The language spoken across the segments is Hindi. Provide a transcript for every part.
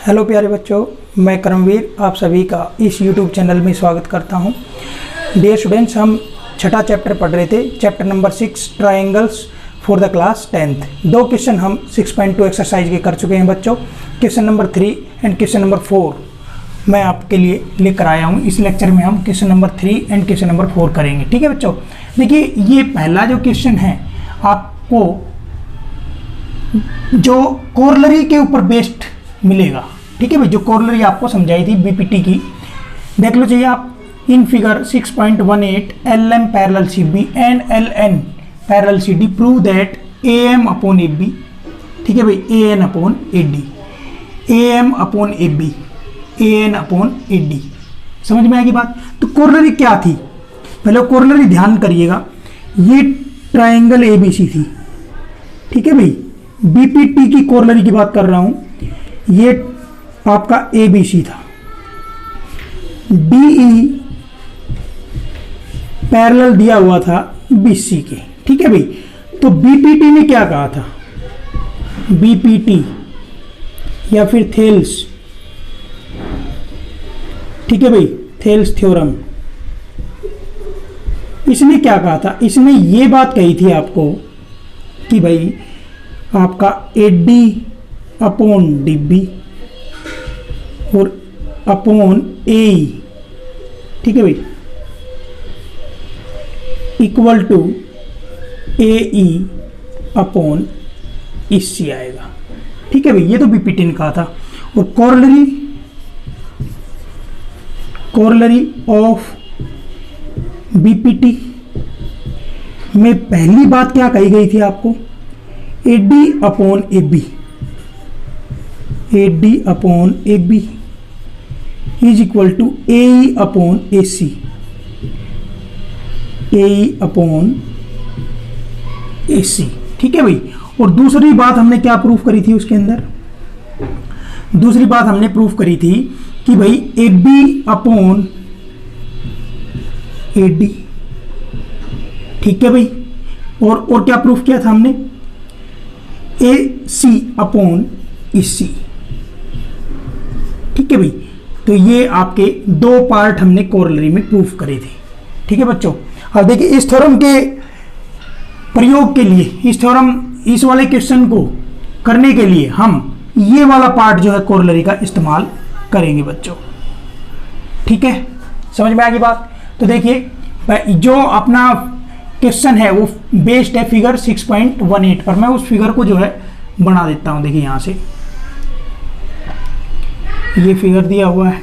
हेलो प्यारे बच्चों, मैं करमवीर आप सभी का इस YouTube चैनल में स्वागत करता हूं। डियर स्टूडेंट्स, हम छठा चैप्टर पढ़ रहे थे, chapter number 6 triangles for the class 10th। दो क्वेश्चन हम 6.2 एक्सरसाइज के कर चुके हैं बच्चों। Question number 3 and question number 4 मैं आपके लिए लेकर आया हूं। इस लेक्चर में हम question number 3 and question number 4 करेंगे। ठीक है बच्चों, देखिए ये पहला जो क्वेश्चन है आपको जो कोरलरी के ऊपर बेस्ड मिलेगा। ठीक है भाई, जो कोरलरी आपको समझाई थी बीपीटी की, देख लो चाहिए आप in figure 6.18 LM parallel CB and LN parallel CD prove that AM upon AB। ठीक है भाई, AN upon AD, AM upon AB, AN upon AD। समझ में आएगी बात। तो कोरलरी क्या थी, पहले कोरलरी ध्यान करिएगा। ये ट्राइंगल ABC थी। ठीक है भाई, बीपीटी की कोरलरी की बात कर रहा हूं। ये आपका ABC था, DE पैरेलल दिया हुआ था BC के। ठीक है भाई, तो बीपीटी ने क्या कहा था, बीपीटी या फिर थेल्स, ठीक है भाई, थेल्स थ्योरम, इसने क्या कहा था, इसने ये बात कही थी आपको कि भाई आपका AD अपॉन DB और अपॉन AE, ठीक है भाई, equal to AE upon EC आएगा। ठीक है भाई, ये तो बीपीटी ने कहा था। और कोरलरी ऑफ बीपीटी में पहली बात क्या कही गई थी आपको, AD upon AB, AD upon AB is equal to AE upon AC, AE upon AC। ठीक है भाई, और दूसरी बात हमने क्या प्रूफ करी थी उसके अंदर, दूसरी बात हमने प्रूफ करी थी कि भाई AB अपॉन AD। ठीक है भाई, और क्या प्रूफ किया था हमने, AC अपॉन EC। ठीक है भाई, तो ये आपके दो पार्ट हमने कोरलरी में प्रूफ करे थे। ठीक है बच्चों, अब देखिए इस थ्योरम के प्रयोग के लिए, इस थ्योरम इस वाले क्वेश्चन को करने के लिए हम ये वाला पार्ट जो है कोरलरी का इस्तेमाल करेंगे बच्चों। ठीक है, समझ में आ गई बात। तो देखिए जो अपना क्वेश्चन है वो बेस्ड है फिगर 6.18 पर। मैं उस फिगर को जो है बना देता हूं। देखिए यहां से ये फिगर दिया हुआ है,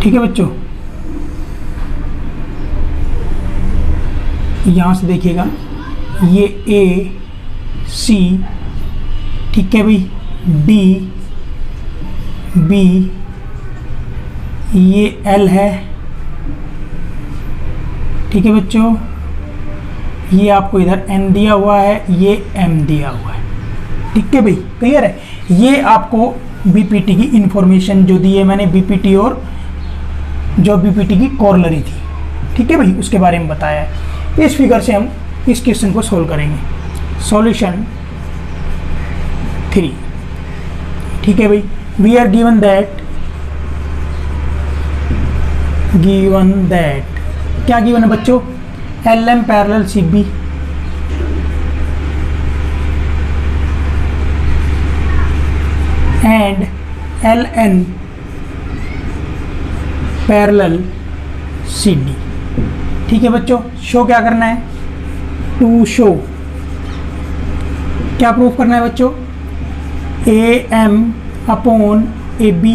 ठीक है बच्चों, यहां से देखिएगा ये AC, ठीक है भाई, D B, ये L है। ठीक है बच्चों, ये आपको इधर N दिया हुआ है, ये M दिया हुआ है। ठीक है भाई, क्लियर है। ये आपको बीपीटी की इंफॉर्मेशन जो दी है मैंने, बीपीटी और जो बीपीटी की कोरलरी थी, ठीक है भाई, उसके बारे में बताया है। इस फिगर से हम इस क्वेश्चन को सोल्व करेंगे। सॉल्यूशन 3। ठीक है भाई, वी आर गिवन दैट क्या गिवन है बच्चों, LM parallel CB and LN parallel CD। ठीक है बच्चों, शो क्या करना है, टू शो क्या प्रूफ करना है बच्चों, AM upon AB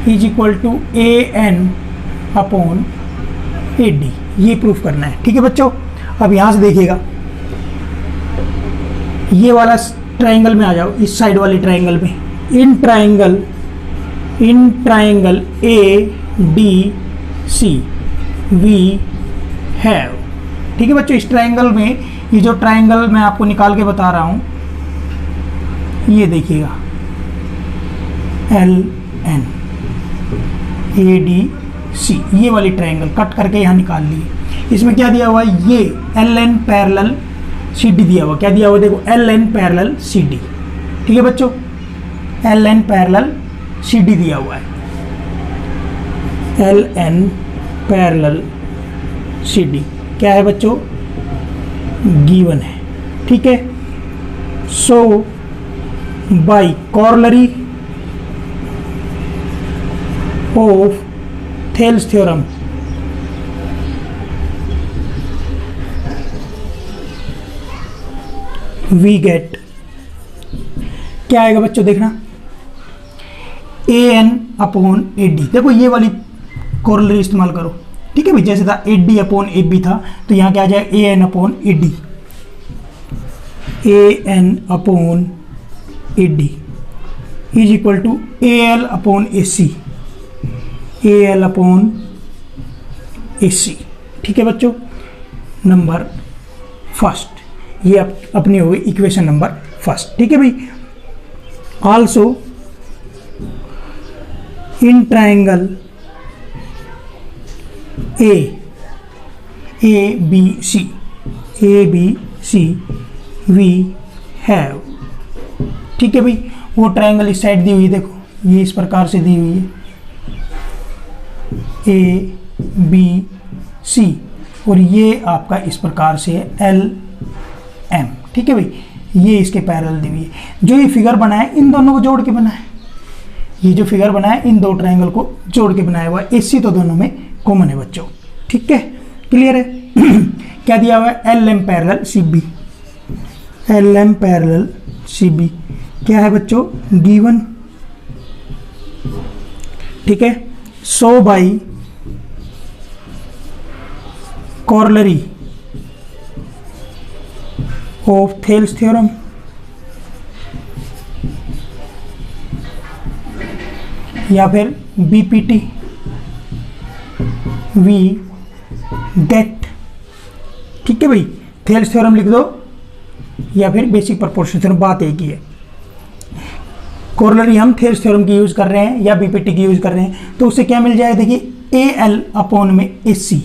is equal to AN upon AD, ये प्रूफ करना है। ठीक है बच्चों, अब यहां से देखिएगा ये वाला ट्राइंगल में आ जाओ, इस साइड वाले ट्राइंगल में, in triangle ADC we have. ठीक है बच्चों, इस ट्राइंगल में, ये जो ट्राइंगल मैं आपको निकाल के बता रहा हूं, ये देखिएगा LN ADC, ये वाली ट्राइंगल कट करके यहाँ निकाल लिए। इसमें क्या दिया हुआ है, ये LN पैरेलल सी डी दिया हुआ, क्या दिया हुआ देखो, L N parallel C D. ठीक है बच्चों, L N parallel C D दिया हुआ है, L N parallel C D क्या है बच्चों, गिवन है। ठीक है, so by corollary of Thales theorem we get, क्या आएगा बच्चों देखना, A N upon A D. देखो ये वाली कॉरलरी इस्तेमाल करो। ठीक है भाई, जैसे था A D upon A B था, तो यहाँ क्या आ जाए, A N upon A D, A N upon A D is equal to A L upon A C, A L upon A C. ठीक है बच्चों, नंबर फर्स्ट, ये अपनी हो गई इक्वेशन नंबर फर्स्ट। ठीक है भाई, also in triangle A B C we have. ठीक है भाई, वो ट्रायंगल इस साइड दी हुई है, देखो ये इस प्रकार से दी हुई है, ए बी सी, और ये आपका इस प्रकार से है एल एम। ठीक है भाई, ये इसके पैरेलल दी हुई है। जो ये फिगर बना है इन दोनों को जोड़ के बना है, ये जो फिगर बना है इन दो ट्रायंगल को जोड़ के बनाया हुआ है, एसी तो दोनों में कॉमन है बच्चों। ठीक है, क्लियर है। क्या दिया हुआ है, L M parallel C B, L M parallel C B क्या है बच्चों, गिवन। ठीक है, so by corollary of Thales theorem या फिर बीपीटी वी गेट। ठीक है भाई, थेल्स थ्योरम लिख दो या फिर बेसिक प्रोपोर्शन थ्योरम, बात एक ही है। कॉरलरी हम थेल्स थ्योरम की यूज कर रहे हैं या बीपीटी की यूज कर रहे हैं, तो उससे क्या मिल जाएगा, देखिए ए एल अपॉन में ए सी,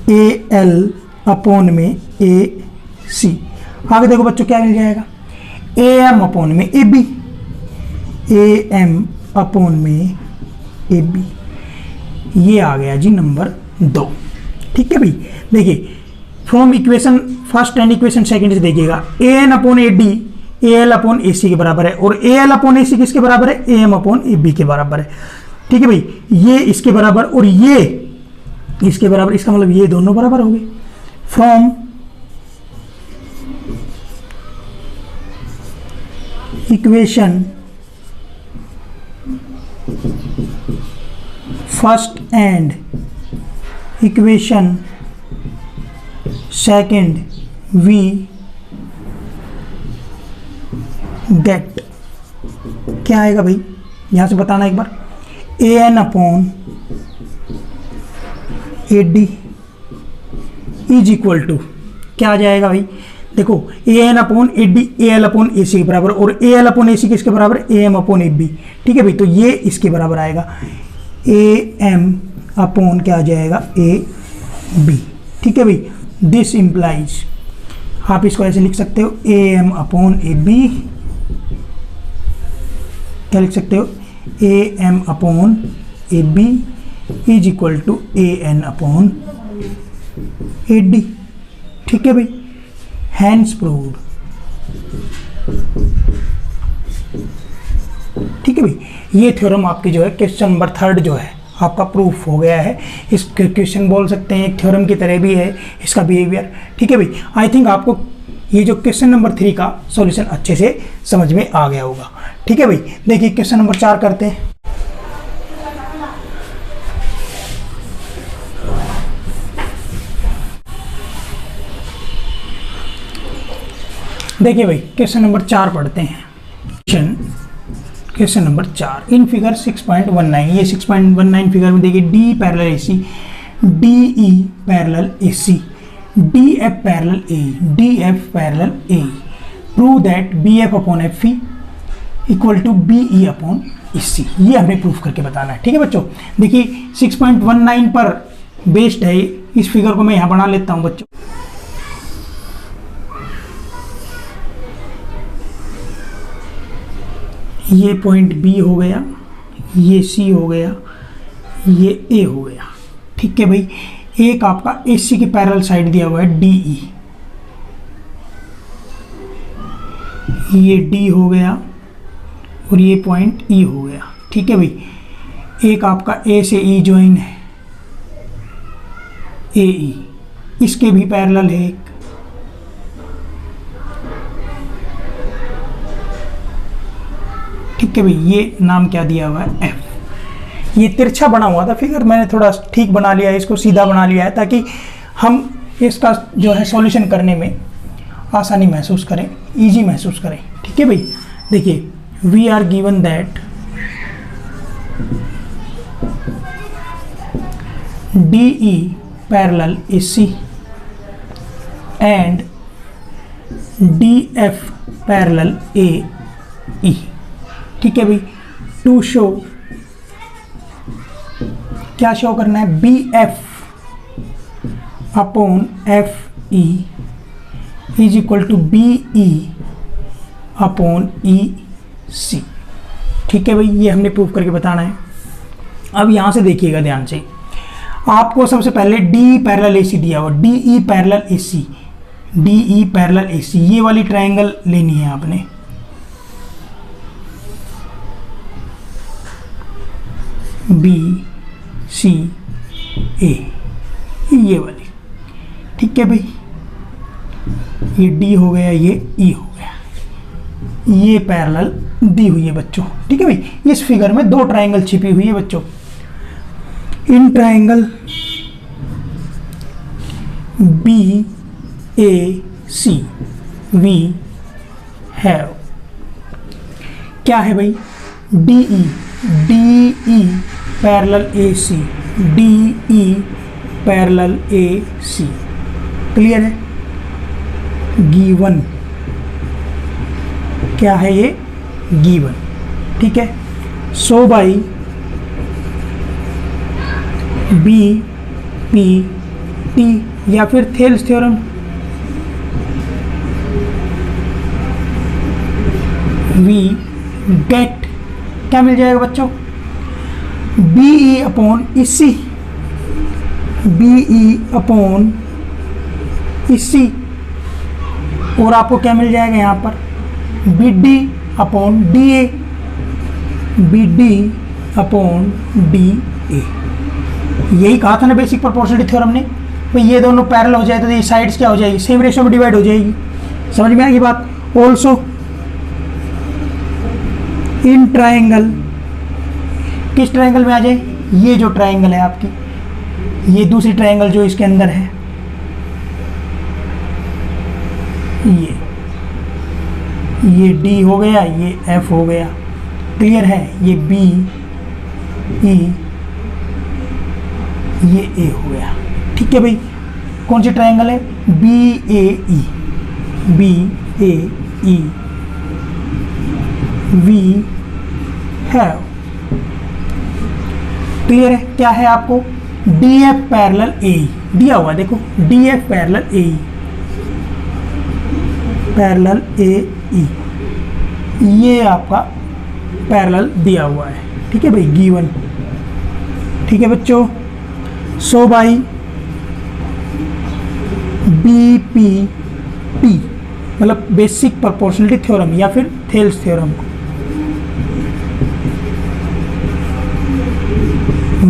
ए एल अपॉन में ए सी। आगे देखो बच्चों क्या मिल जाएगा, ए एम अपॉन में A B, A M upon में ए बी। ये आ गया जी नंबर 2। ठीक है भाई, देखिए from equation first and equation second से देखिएगा, A N upon A D A L upon A C के बराबर है, और ए एल अपॉन ए सी किसके बराबर है, A M upon A B के बराबर है। ठीक है भाई, ये इसके बराबर और ये इसके बराबर, इसका मतलब ये दोनों बराबर हो गए। From equation first and equation second we get, क्या आएगा भाई, यहां से बताना एक बार, A N upon A D is equal to, क्या आ जाएगा भाई, देखो A N upon A D A L upon A C के बराबर, और ए एल अपॉन ए सी किसके बराबर, A M upon A B. ठीक है भाई, तो ये इसके बराबर आएगा, ए एम अपॉन क्या आ जाएगा, ए बी। ठीक है भाई, दिस इम्प्लाइज, आप इसको ऐसे लिख सकते हो, A M upon A B, क्या लिख सकते हो, A M upon A B is equal to A N upon A D. ठीक है भाई, हैंस प्रूव्ड। ठीक है भाई, ये थ्योरम आपकी जो है क्वेश्चन नंबर 3 जो है आपका प्रूफ हो गया है। इस क्वेश्चन बोल सकते हैं एक थ्योरम की तरह भी है इसका बिहेवियर। ठीक है भाई, आई थिंक आपको ये जो क्वेश्चन नंबर 3 का सॉल्यूशन अच्छे से समझ में आ गया होगा। ठीक है भाई, देखिए क्वेश्चन नंबर 4 करते हैं। देखिए भाई, क्वेश्चन नंबर 4 पढ़ते हैं। क्वेश्चन नंबर 4, इन फिगर 6.19, ये 6.19 फिगर में देखिए D parallel A C, D E parallel A C, D F parallel A, D F parallel A, prove that B F upon F E equal to B E upon A C. ये हमें प्रूफ करके बताना है। ठीक है बच्चों, देखिए 6.19 पर बेस्ड है इस फिगर को, मैं यहाँ बना लेता हूँ बच्चों। ये पॉइंट बी हो गया, ये सी हो गया, ये ए हो गया। ठीक है भाई, एक आपका एसी के पैरेलल साइड दिया हुआ है डीई, ये डी हो गया और ये पॉइंट ई हो गया। ठीक है भाई, एक आपका ए से ई ज्वाइन है, ए ई, इसके भी पैरेलल है एक। ठीक है भाई, ये नाम क्या दिया हुआ है, एफ। ये तिरछा बना हुआ था फिगर, मैंने थोड़ा ठीक बना लिया है, इसको सीधा बना लिया है ताकि हम इसका जो है सॉल्यूशन करने में आसानी महसूस करें, इजी महसूस करें। ठीक है भाई, देखिए we are given that DE parallel AC and DF parallel AE। ठीक है भाई, टू शो, क्या शो करना है, BF upon FE is equal to BE upon EC। ठीक है भाई, ये हमने प्रूव करके बताना है। अब यहां से देखिएगा ध्यान से, आपको सबसे पहले DE पैरेलल AC दिया हुआ, DE parallel AC, DE parallel AC, ये वाली ट्रायंगल लेनी है आपने। BCA, ये वाली। ठीक है भाई, ये D हो गया, ये E हो गया, ये पैरेलल दी हुई है बच्चों। ठीक है भाई, इस फिगर में दो ट्रायंगल छिपी हुई है बच्चों। In triangle BAC we have, क्या है भाई, DE parallel AC, DE parallel AC। Clear है, गिवन, क्या है ये, गिवन। ठीक है, सो बाई BPT या फिर थेल्स थ्योरम, वी गेट, क्या मिल जाएगा बच्चों, BE अपॉन इसी, BE अपॉन इसी, और आपको क्या मिल जाएगा यहाँ पर, BD upon DA, BD upon DA। यही कहा था ना बेसिक प्रोपोर्शनलिटी थ्योरम ने, भाई ये दोनों पैरेलल हो जाए तो ये साइड्स क्या हो जाएगी, सेम रेशियो में डिवाइड हो जाएगी। समझ में आएगी बात। ऑल्सो इन ट्रायंगल, किस ट्रायंगल में आ जाए, ये जो ट्रायंगल है आपकी, ये दूसरी ट्रायंगल जो इसके अंदर है, ये D हो गया, ये F हो गया। क्लियर है, ये B E, ये A हो गया। ठीक है भाई, कौन सी ट्रायंगल है, BAE, BAE we have। Clear है, क्या है आपको, DF पैरेलल AE दिया हुआ, देखो DF parallel AE, parallel AE, ये आपका पैरेलल दिया हुआ है। ठीक है भाई, गिवन। ठीक है बच्चों, सो बाई BPT मतलब बेसिक प्रोपोर्शनलिटी थ्योरम या फिर थेल्स थ्योरम,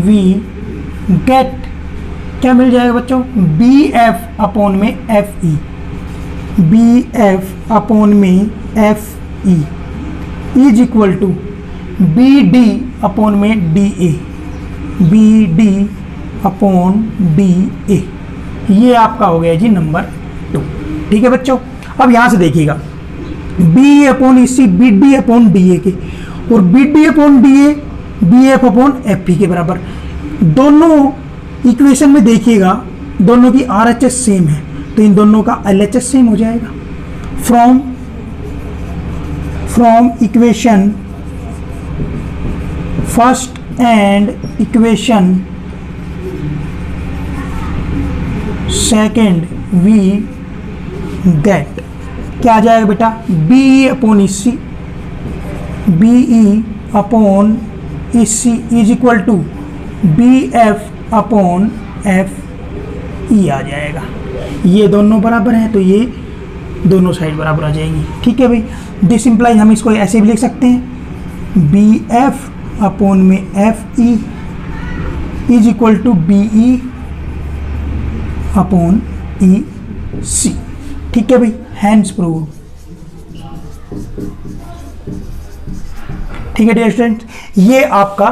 वी गेट, क्या मिल जाएगा बच्चों, BF अपॉन में FE, BF अपॉन में FE is equal to BD upon में DA, BD अपॉन DA। ये आपका हो गया जी नंबर 2। ठीक है बच्चों, अब यहां से देखिएगा, BE upon EC BD upon DA के, और BD upon DA BF upon FE के बराबर। दोनों इक्वेशन में देखिएगा, दोनों की RHS सेम है, तो इन दोनों का LHS सेम हो जाएगा। From equation first and equation second we get, क्या आ जाएगा बेटा, BE upon EC B E upon C is equal to B F upon F E आ जाएगा। ये दोनों बराबर हैं तो ये दोनों साइड बराबर आ जाएंगी। ठीक है भाई, दिस इम्प्लाइज हम इसको ऐसे भी लिख सकते हैं, बी एफ अपॉन में F E is equal to B E upon E C. ठीक है भाई, हैंड्स प्रूव्ड। ठीक है डियर स्टूडेंट्स, ये आपका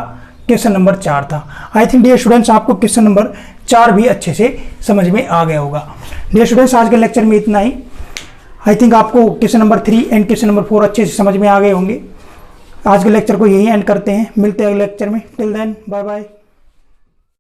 क्वेश्चन नंबर 4 था। आई थिंक डियर स्टूडेंट्स आपको क्वेश्चन नंबर 4 भी अच्छे से समझ में आ गया होगा। डियर स्टूडेंट्स आज के लेक्चर में इतना ही। आई थिंक आपको question number 3 and question number 4 अच्छे से समझ में आ गए होंगे। आज के लेक्चर को यही एंड करते हैं, मिलते हैं अगले लेक्चर में। Till then bye bye.